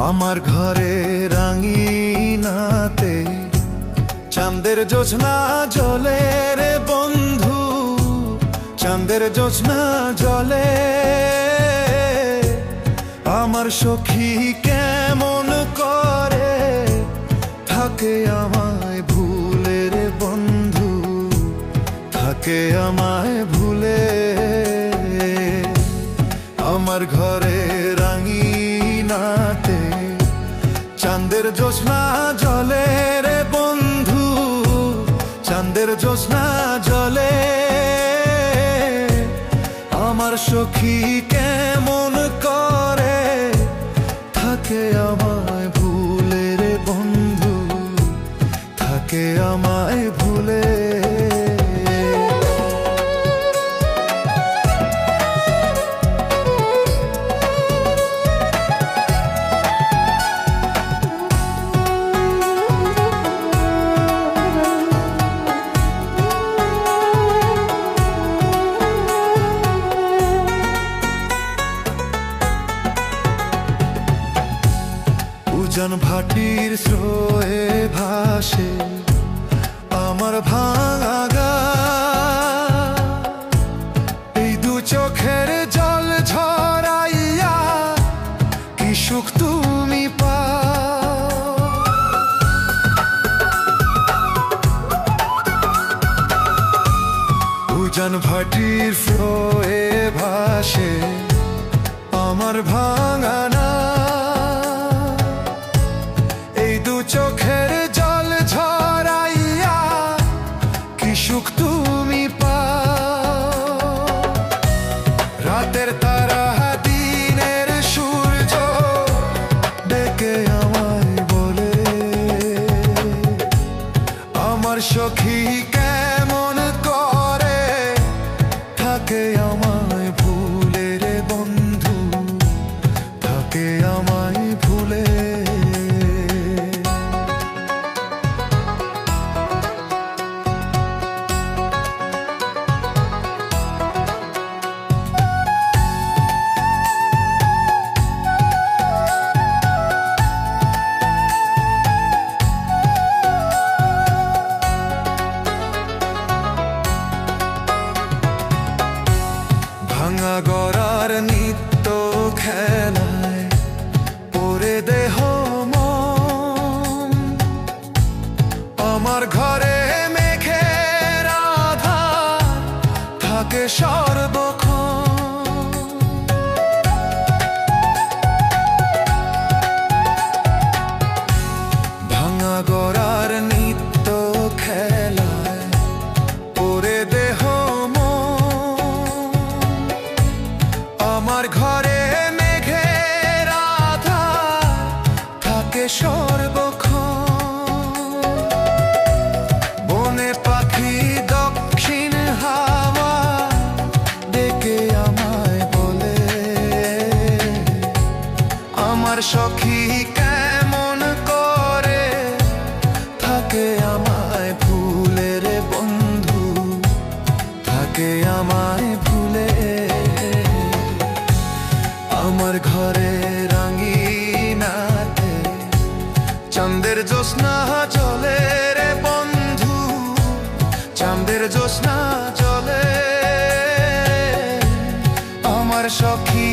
আমার ঘরে রাঙিনাতে চাঁদের জ্যোৎস্না জলে রে বন্ধু, চাঁদের জ্যোৎস্না জলে। আমার সখী কেমন করে থাকে আমায় ভুলে রে বন্ধু, থাকে আমায় ভুলে। আমার ঘরে রাঙিনাতে চাঁদের জ্যোৎস্না জলে রে বন্ধু, চাঁদের জ্যোৎস্না জলে। আমার সখী কেমন করে থাকে আমায় ভুলে রে বন্ধু, থাকে আমায় ভুলে। উজান ভাটির স্রোয়ে ভাসে আমার ভাঙা গা, এই দু চোখের জল ঝরাইয়া কি সুখ তুমি পাও। উজান ভাটির স্রোয়ে ভাসে আমার ভাঙা না, চোখের জল ঝরাইয়া কি সুখ তুমি পাও। রাতের তারা দিনের সূর্য ডেকে আমায় বলে, আমার সখী কেমন করে থাকে আমায় ভুলে রে বন্ধু, থাকে আমায় ভুলে। ভাঙা গড়ার নিত্য খেলায় পরে দেহ মন, আমার ঘরে মেঘের আধার থাকে সর্বক্ষণ। ভাঙা গড়ার নিত্য খেলায় পরে দেহ আমার ঘরে মেঘের আধার থাকে সর্বক্ষণ। বনে পাখি দক্ষিণ হাওয়া ডেকে আমায় বলে, আমার সখী কেমন করে থাকে আমায় ভুলে রে বন্ধু, থাকে আমায় ভুলে। আমার ঘরে রাঙিনাতে চাঁদের জ্যোৎস্না জলে রে বন্ধু, চাঁদের জ্যোৎস্না জলে। আমার সখী